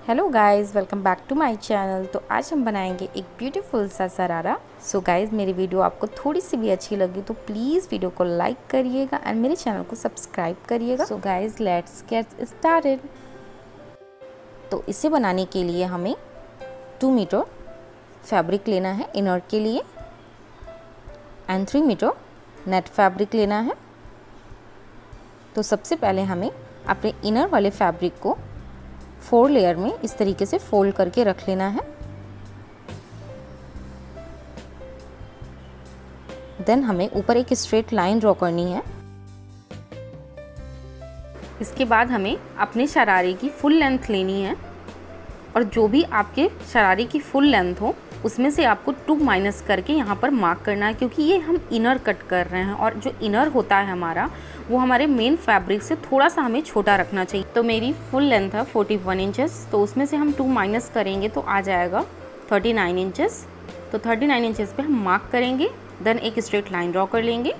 Hello guys, welcome back to my channel. तो आज हम बनाएंगे एक ब्यूटीफुल सा शरारा। सो गाइस, मेरी वीडियो आपको थोड़ी सी भी अच्छी लगी तो प्लीज़ वीडियो को लाइक करिएगा एंड मेरे चैनल को सब्सक्राइब करिएगा। So guys, let's get started. तो इसे बनाने के लिए हमें 2 मीटर फैब्रिक लेना है इनर के लिए एंड 3 मीटर नेट फैब्रिक लेना है। तो सबसे पहले हमें अपने इनर वाले फैब्रिक को 4 लेयर में इस तरीके से फोल्ड करके रख लेना है। देन हमें ऊपर एक स्ट्रेट लाइन ड्रॉ करनी है। इसके बाद हमें अपने शरारे की फुल लेंथ लेनी है और जो भी आपके शरारे की फुल लेंथ हो उसमें से आपको 2 माइनस करके यहाँ पर मार्क करना है, क्योंकि ये हम इनर कट कर रहे हैं और जो इनर होता है हमारा वो हमारे मेन फैब्रिक से थोड़ा सा हमें छोटा रखना चाहिए। तो मेरी फुल लेंथ है 41 इंचेस, तो उसमें से हम 2 माइनस करेंगे तो आ जाएगा 39 इंचेस। तो 39 इंचेस पे हम मार्क करेंगे, देन एक स्ट्रेट लाइन ड्रॉ कर लेंगे।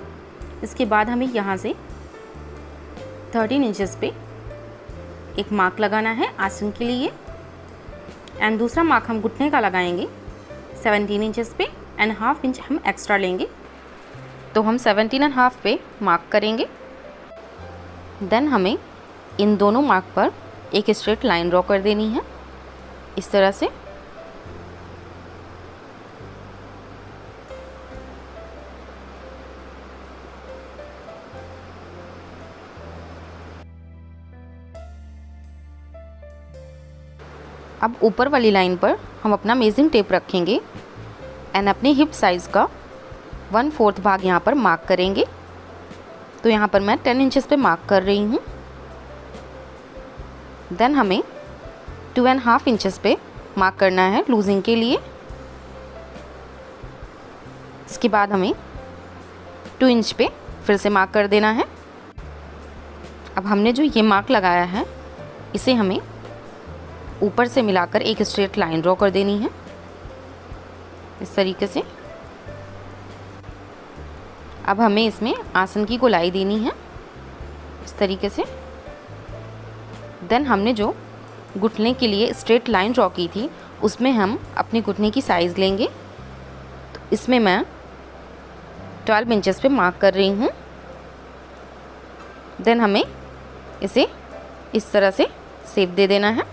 इसके बाद हमें यहाँ से 13 इंचेस पे एक मार्क लगाना है आसन के लिए एंड दूसरा मार्क हम घुटने का लगाएंगे 17 इंचेस पे एंड हाफ इंच हम एक्स्ट्रा लेंगे। तो हम 17.5 पे मार्क करेंगे। देन हमें इन दोनों मार्क पर एक स्ट्रेट लाइन ड्रॉ कर देनी है इस तरह से। अब ऊपर वाली लाइन पर हम अपना मेजरिंग टेप रखेंगे एंड अपने हिप साइज़ का 1/4 भाग यहाँ पर मार्क करेंगे। तो यहाँ पर मैं 10 इंचेस पे मार्क कर रही हूँ। देन हमें 2.5 इंचेस पे मार्क करना है लूजिंग के लिए। इसके बाद हमें 2 इंच पे फिर से मार्क कर देना है। अब हमने जो ये मार्क लगाया है इसे हमें ऊपर से मिलाकर एक स्ट्रेट लाइन ड्रॉ कर देनी है इस तरीके से। अब हमें इसमें आसन की गोलाई देनी है इस तरीके से। देन हमने जो घुटने के लिए स्ट्रेट लाइन ड्रॉ की थी उसमें हम अपने घुटने की साइज़ लेंगे। तो इसमें मैं 12 इंचेस पे मार्क कर रही हूँ। देन हमें इसे इस तरह से शेप दे देना है।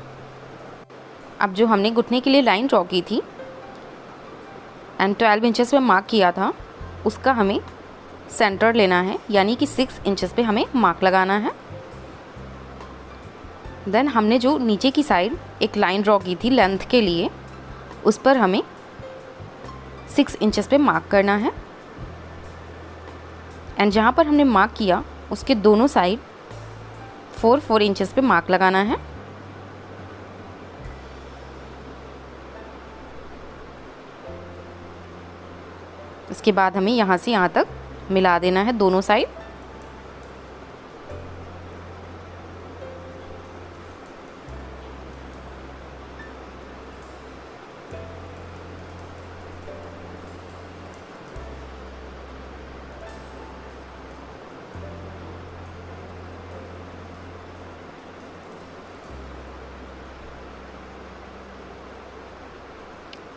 अब जो हमने घुटने के लिए लाइन ड्रॉ की थी एंड 12 इंचेस पे मार्क किया था उसका हमें सेंटर लेना है, यानी कि 6 इंचेस पे हमें मार्क लगाना है। देन हमने जो नीचे की साइड एक लाइन ड्रॉ की थी लेंथ के लिए उस पर हमें 6 इंचेस पे मार्क करना है एंड जहाँ पर हमने मार्क किया उसके दोनों साइड 4 इंचेस पे मार्क लगाना है। इसके बाद हमें यहाँ से यहाँ तक मिला देना है दोनों साइड।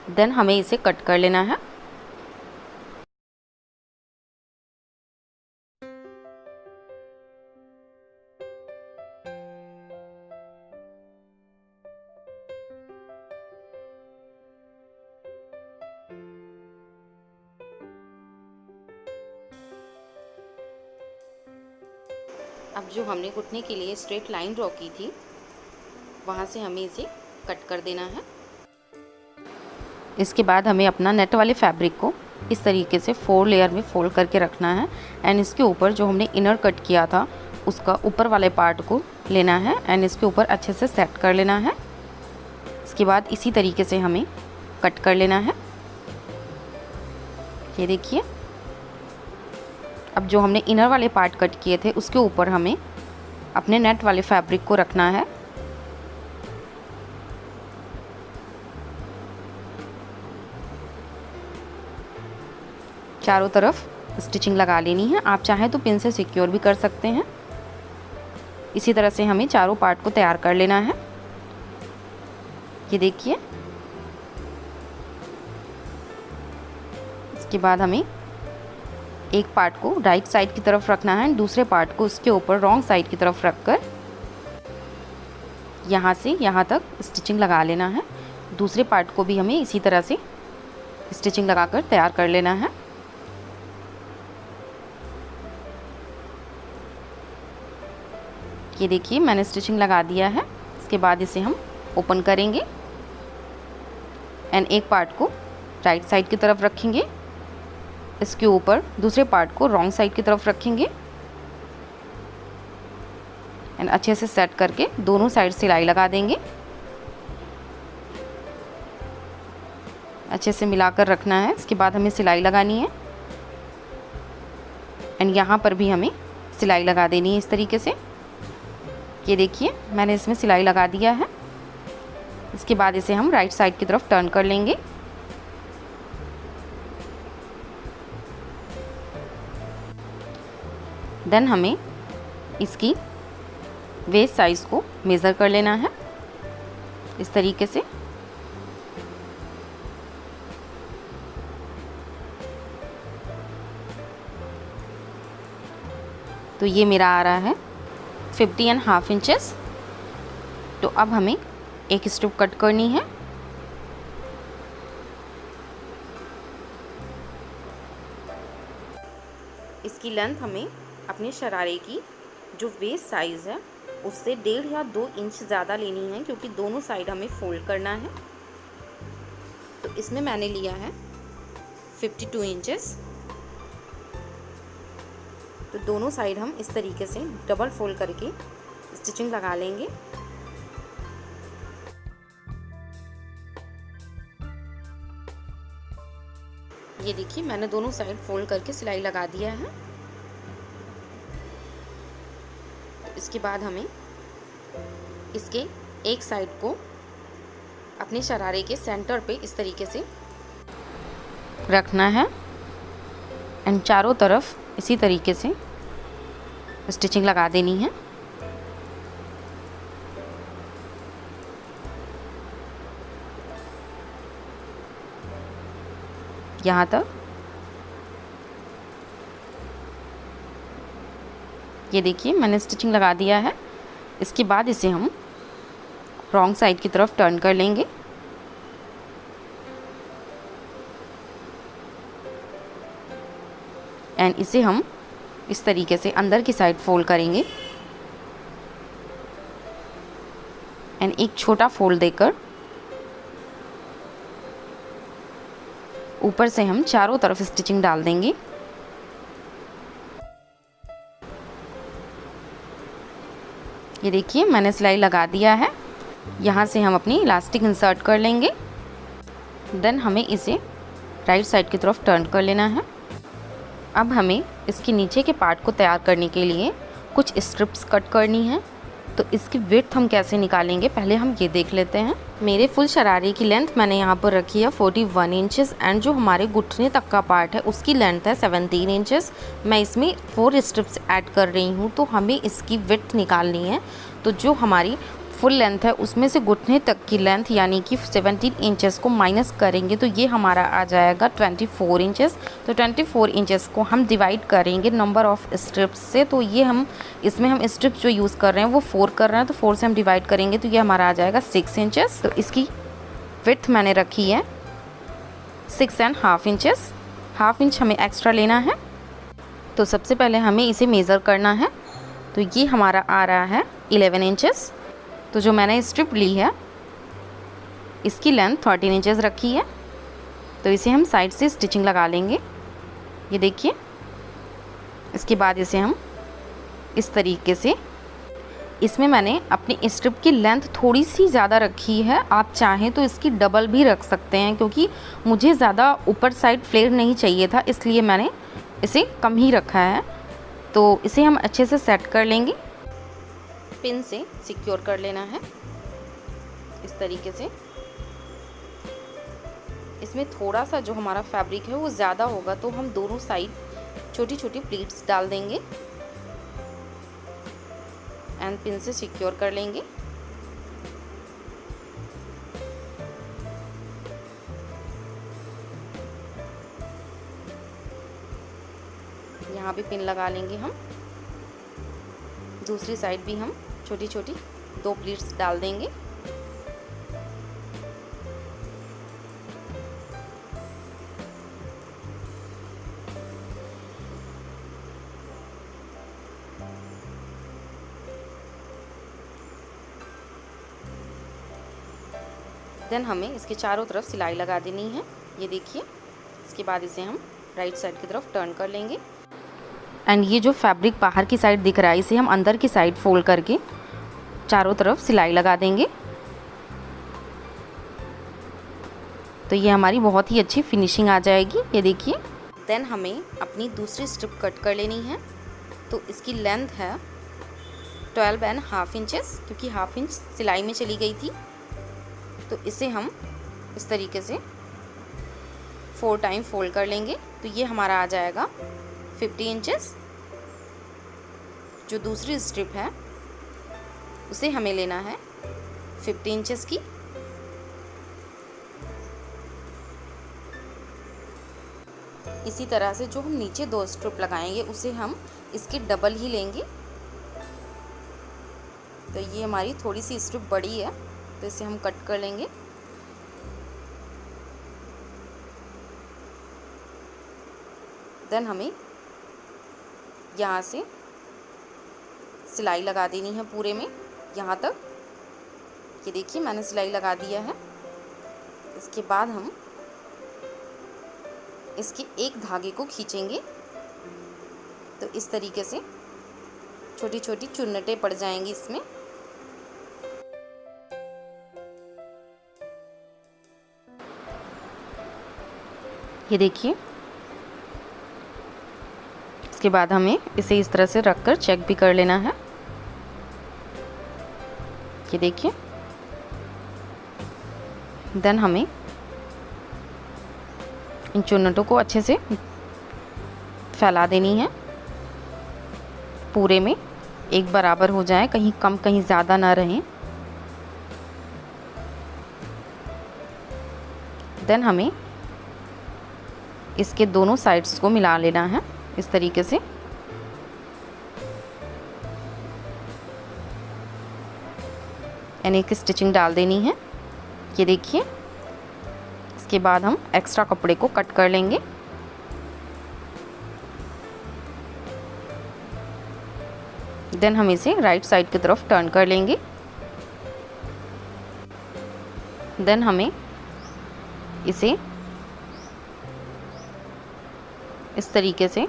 देन हमें इसे कट कर लेना है। अब जो हमने घुटने के लिए स्ट्रेट लाइन ड्रॉ की थी वहाँ से हमें इसे कट कर देना है। इसके बाद हमें अपना नेट वाले फैब्रिक को इस तरीके से 4 लेयर में फोल्ड करके रखना है एंड इसके ऊपर जो हमने इनर कट किया था उसका ऊपर वाले पार्ट को लेना है एंड इसके ऊपर अच्छे से सेट कर लेना है। इसके बाद इसी तरीके से हमें कट कर लेना है। ये देखिए, अब जो हमने इनर वाले पार्ट कट किए थे उसके ऊपर हमें अपने नेट वाले फैब्रिक को रखना है। चारों तरफ स्टिचिंग लगा लेनी है। आप चाहें तो पिन से सिक्योर भी कर सकते हैं। इसी तरह से हमें चारों पार्ट को तैयार कर लेना है। ये देखिए। इसके बाद हमें एक पार्ट को राइट साइड की तरफ रखना है, दूसरे पार्ट को उसके ऊपर रॉन्ग साइड की तरफ रखकर यहाँ से यहाँ तक स्टिचिंग लगा लेना है। दूसरे पार्ट को भी हमें इसी तरह से स्टिचिंग लगाकर तैयार कर लेना है। ये देखिए मैंने स्टिचिंग लगा दिया है। इसके बाद इसे हम ओपन करेंगे एंड एक पार्ट को राइट साइड की तरफ रखेंगे, इसके ऊपर दूसरे पार्ट को रॉन्ग साइड की तरफ रखेंगे एंड अच्छे से सेट करके दोनों साइड सिलाई लगा देंगे। अच्छे से मिलाकर रखना है। इसके बाद हमें सिलाई लगानी है एंड यहाँ पर भी हमें सिलाई लगा देनी है इस तरीके से। ये देखिए मैंने इसमें सिलाई लगा दिया है। इसके बाद इसे हम राइट साइड की तरफ टर्न कर लेंगे। देन हमें इसकी वेस्ट साइज़ को मेज़र कर लेना है इस तरीके से। तो ये मेरा आ रहा है 50.5 इंचेस। तो अब हमें एक स्ट्रिप कट करनी है। इसकी लेंथ हमें अपने शरारे की जो वेस्ट साइज़ है उससे 1.5 या 2 इंच ज़्यादा लेनी है, क्योंकि दोनों साइड हमें फोल्ड करना है। तो इसमें मैंने लिया है 52 इंचेस। तो दोनों साइड हम इस तरीके से डबल फोल्ड करके स्टिचिंग लगा लेंगे। ये देखिए मैंने दोनों साइड फोल्ड करके सिलाई लगा दिया है। इसके बाद हमें इसके एक साइड को अपने शरारे के सेंटर पे इस तरीके से रखना है एंड चारों तरफ इसी तरीके से स्टिचिंग लगा देनी है। यहाँ तक। ये देखिए मैंने स्टिचिंग लगा दिया है। इसके बाद इसे हम रॉन्ग साइड की तरफ टर्न कर लेंगे एंड इसे हम इस तरीके से अंदर की साइड फोल्ड करेंगे एंड एक छोटा फोल्ड देकर ऊपर से हम चारों तरफ स्टिचिंग डाल देंगे। ये देखिए मैंने सिलाई लगा दिया है। यहाँ से हम अपनी इलास्टिक इंसर्ट कर लेंगे। देन हमें इसे राइट साइड की तरफ टर्न कर लेना है। अब हमें इसके नीचे के पार्ट को तैयार करने के लिए कुछ स्ट्रिप्स कट करनी है। तो इसकी विड्थ हम कैसे निकालेंगे पहले हम ये देख लेते हैं। मेरे फुल शरारे की लेंथ मैंने यहाँ पर रखी है 41 इंचेस एंड जो हमारे घुटने तक का पार्ट है उसकी लेंथ है 17 इंचेस। मैं इसमें 4 स्ट्रिप्स ऐड कर रही हूँ, तो हमें इसकी विड्थ निकालनी है। तो जो हमारी फुल लेंथ है उसमें से घुटने तक की लेंथ यानी कि 17 इंचेस को माइनस करेंगे तो ये हमारा आ जाएगा 24 इंचेस। तो 24 इंचेस को हम डिवाइड करेंगे नंबर ऑफ़ स्ट्रिप्स से। तो ये हम इसमें हम स्ट्रिप्स जो यूज़ कर रहे हैं वो 4 कर रहे हैं, तो 4 से हम डिवाइड करेंगे तो ये हमारा आ जाएगा 6 इंचेस। तो इसकी विड्थ मैंने रखी है 6.5 इंचेस। हाफ इंच हमें एक्स्ट्रा लेना है। तो सबसे पहले हमें इसे मेज़र करना है। तो ये हमारा आ रहा है 11 इंचेस। तो जो मैंने स्ट्रिप ली है इसकी लेंथ 13 इंचेस रखी है। तो इसे हम साइड से स्टिचिंग लगा लेंगे। ये देखिए। इसके बाद इसे हम इस तरीके से, इसमें मैंने अपनी स्ट्रिप की लेंथ थोड़ी सी ज़्यादा रखी है, आप चाहें तो इसकी डबल भी रख सकते हैं, क्योंकि मुझे ज़्यादा ऊपर साइड फ्लेयर नहीं चाहिए था इसलिए मैंने इसे कम ही रखा है। तो इसे हम अच्छे से सेट कर लेंगे। पिन से सिक्योर कर लेना है इस तरीके से। इसमें थोड़ा सा जो हमारा फैब्रिक है वो ज़्यादा होगा, तो हम दोनों साइड छोटी छोटी प्लीट्स डाल देंगे एंड पिन से सिक्योर कर लेंगे। यहाँ भी पिन लगा लेंगे हम। दूसरी साइड भी हम छोटी छोटी 2 प्लीट्स डाल देंगे। देन हमें इसके चारों तरफ सिलाई लगा देनी है, ये देखिए। इसके बाद इसे हम राइट साइड की तरफ टर्न कर लेंगे। एंड ये जो फैब्रिक बाहर की साइड दिख रहा है, इसे हम अंदर की साइड फोल्ड करके चारों तरफ सिलाई लगा देंगे। तो ये हमारी बहुत ही अच्छी फिनिशिंग आ जाएगी, ये देखिए। देन हमें अपनी दूसरी स्ट्रिप कट कर लेनी है। तो इसकी लेंथ है 12.5 इंचेस, क्योंकि 1/2 इंच सिलाई में चली गई थी। तो इसे हम इस तरीके से 4 टाइम फोल्ड कर लेंगे। तो ये हमारा आ जाएगा 50 इंचेस। जो दूसरी स्ट्रिप है उसे हमें लेना है 50 इंचेस की। इसी तरह से जो हम नीचे 2 स्ट्रिप लगाएंगे उसे हम इसके डबल ही लेंगे। तो ये हमारी थोड़ी सी स्ट्रिप बड़ी है, तो इसे हम कट कर लेंगे। देन हमें यहाँ से सिलाई लगा देनी है पूरे में, यहाँ तक। ये देखिए मैंने सिलाई लगा दिया है। इसके बाद हम इसके एक धागे को खींचेंगे। तो इस तरीके से छोटी छोटी चुन्नटें पड़ जाएंगी इसमें। ये देखिए। इसके बाद हमें इसे इस तरह से रखकर चेक भी कर लेना है, ये देखिए। देन हमें इन चुन्नटों को अच्छे से फैला देनी है, पूरे में एक बराबर हो जाए, कहीं कम कहीं ज़्यादा ना रहे। देन हमें इसके दोनों साइड्स को मिला लेना है इस तरीके से। यानी एक स्टिचिंग डाल देनी है, ये देखिए। इसके बाद हम एक्स्ट्रा कपड़े को कट कर लेंगे। देन हम इसे राइट साइड की तरफ टर्न कर लेंगे। देन हमें इसे इस तरीके से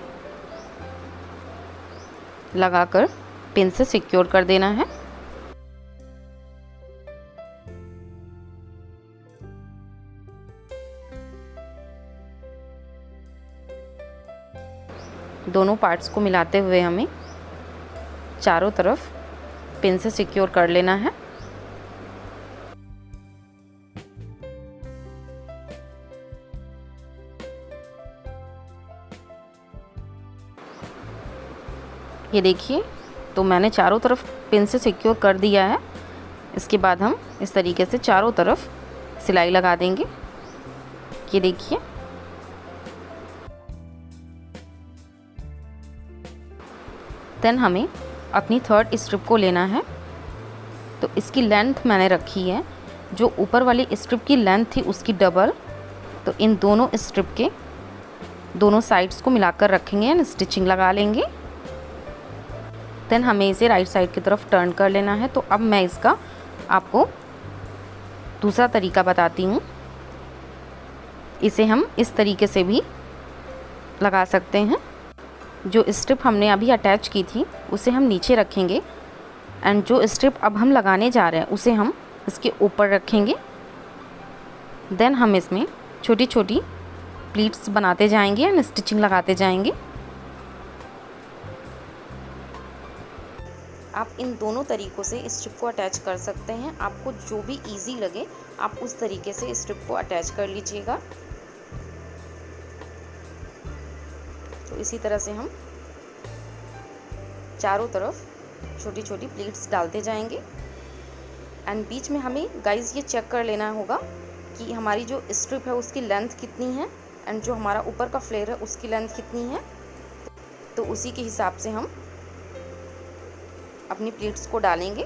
लगाकर पिन से सिक्योर कर देना है। दोनों पार्ट्स को मिलाते हुए हमें चारों तरफ पिन से सिक्योर कर लेना है। ये देखिए, तो मैंने चारों तरफ पिन से सिक्योर कर दिया है। इसके बाद हम इस तरीके से चारों तरफ सिलाई लगा देंगे, ये देखिए। देन हमें अपनी 3rd स्ट्रिप को लेना है। तो इसकी लेंथ मैंने रखी है जो ऊपर वाली स्ट्रिप की लेंथ थी उसकी डबल। तो इन दोनों स्ट्रिप के दोनों साइड्स को मिलाकर रखेंगे एंड स्टिचिंग लगा लेंगे। देन हमें इसे राइट साइड की तरफ टर्न कर लेना है। तो अब मैं इसका आपको दूसरा तरीका बताती हूँ। इसे हम इस तरीके से भी लगा सकते हैं। जो स्ट्रिप हमने अभी अटैच की थी उसे हम नीचे रखेंगे एंड जो स्ट्रिप अब हम लगाने जा रहे हैं उसे हम इसके ऊपर रखेंगे। देन हम इसमें छोटी छोटी प्लीट्स बनाते जाएंगे एंड स्टिचिंग लगाते जाएंगे। आप इन दोनों तरीक़ों से स्ट्रिप को अटैच कर सकते हैं। आपको जो भी इजी लगे आप उस तरीके से स्ट्रिप को अटैच कर लीजिएगा। तो इसी तरह से हम चारों तरफ छोटी छोटी प्लीट्स डालते जाएंगे एंड बीच में हमें गाइस ये चेक कर लेना होगा कि हमारी जो स्ट्रिप है उसकी लेंथ कितनी है एंड जो हमारा ऊपर का फ्लेयर है उसकी लेंथ कितनी है। तो उसी के हिसाब से हम अपनी प्लीट्स को डालेंगे।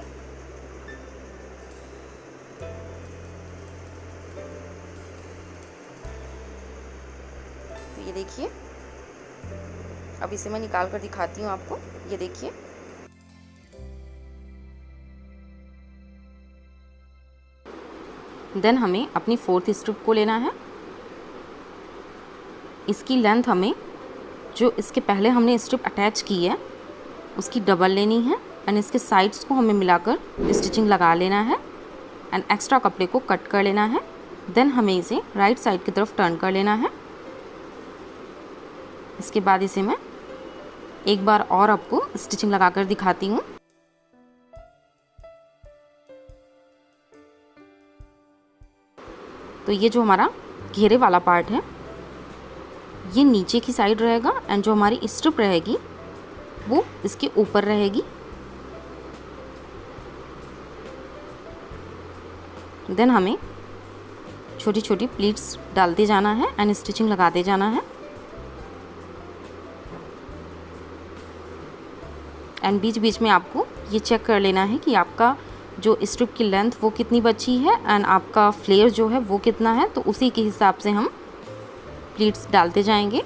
तो ये देखिए, अब इसे मैं निकाल कर दिखाती हूँ आपको। ये देखिए, देन हमें अपनी 4th स्ट्रिप को लेना है। इसकी लेंथ हमें, जो इसके पहले हमने स्ट्रिप अटैच की है, उसकी डबल लेनी है एंड इसके साइड्स को हमें मिलाकर स्टिचिंग लगा लेना है एंड एक्स्ट्रा कपड़े को कट कर लेना है। देन हमें इसे राइट साइड की तरफ टर्न कर लेना है। इसके बाद इसे मैं एक बार और आपको स्टिचिंग लगाकर दिखाती हूँ। तो ये जो हमारा घेरे वाला पार्ट है ये नीचे की साइड रहेगा एंड जो हमारी स्ट्रिप रहेगी वो इसके ऊपर रहेगी। देन हमें छोटी छोटी प्लीट्स डालते जाना है एंड स्टिचिंग लगाते जाना है। एंड बीच बीच में आपको ये चेक कर लेना है कि आपका जो स्ट्रिप की लेंथ वो कितनी बची है एंड आपका फ्लेयर जो है वो कितना है, तो उसी के हिसाब से हम प्लीट्स डालते जाएंगे।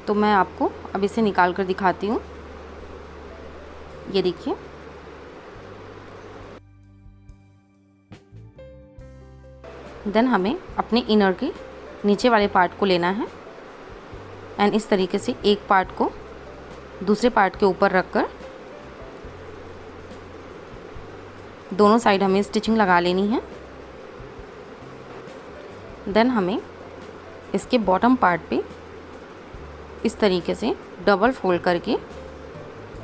तो मैं आपको अब इसे निकाल कर दिखाती हूँ। ये देखिए, देन हमें अपने इनर के नीचे वाले पार्ट को लेना है एंड इस तरीके से एक पार्ट को दूसरे पार्ट के ऊपर रखकर दोनों साइड हमें स्टिचिंग लगा लेनी है। देन हमें इसके बॉटम पार्ट पे इस तरीके से डबल फोल्ड करके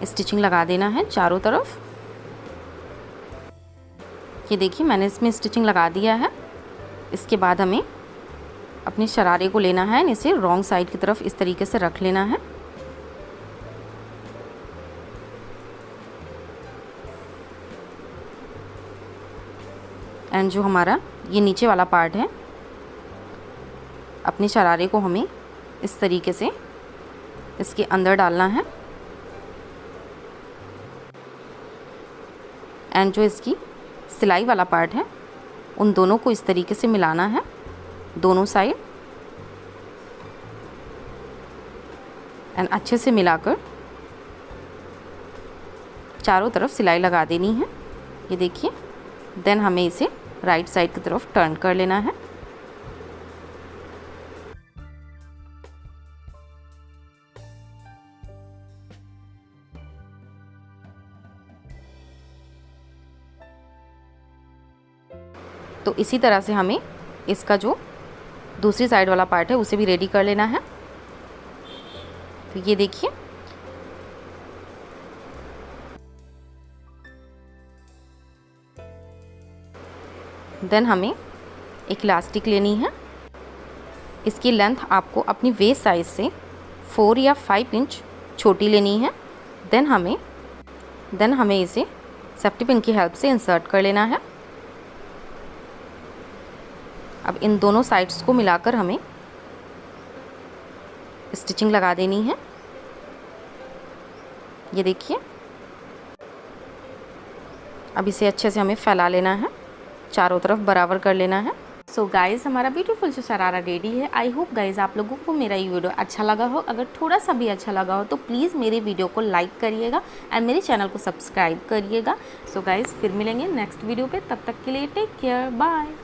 स्टिचिंग लगा देना है चारों तरफ। ये देखिए, मैंने इसमें स्टिचिंग लगा दिया है। इसके बाद हमें अपने शरारे को लेना है, इसे रॉन्ग साइड की तरफ इस तरीके से रख लेना है। एंड जो हमारा ये नीचे वाला पार्ट है, अपने शरारे को हमें इस तरीके से इसके अंदर डालना है एंड जो इसकी सिलाई वाला पार्ट है उन दोनों को इस तरीके से मिलाना है दोनों साइड एंड अच्छे से मिलाकर चारों तरफ सिलाई लगा देनी है। ये देखिए, देन हमें इसे राइट साइड की तरफ टर्न कर लेना है। तो इसी तरह से हमें इसका जो दूसरी साइड वाला पार्ट है उसे भी रेडी कर लेना है। तो ये देखिए, देन हमें एक इलास्टिक लेनी है। इसकी लेंथ आपको अपनी वेस्ट साइज से 4 या 5 इंच छोटी लेनी है। देन हमें इसे सेफ्टी पिन की हेल्प से इंसर्ट कर लेना है। अब इन दोनों साइड्स को मिलाकर हमें स्टिचिंग लगा देनी है। ये देखिए, अब इसे अच्छे से हमें फैला लेना है, चारों तरफ बराबर कर लेना है। सो गाइज़, हमारा ब्यूटीफुल सा शरारा रेडी है। आई होप गाइज़ आप लोगों को मेरा ये वीडियो अच्छा लगा हो। अगर थोड़ा सा भी अच्छा लगा हो तो प्लीज़ मेरे वीडियो को लाइक करिएगा एंड मेरे चैनल को सब्सक्राइब करिएगा। सो गाइज़, फिर मिलेंगे नेक्स्ट वीडियो पे। तब तक के लिए टेक केयर, बाय।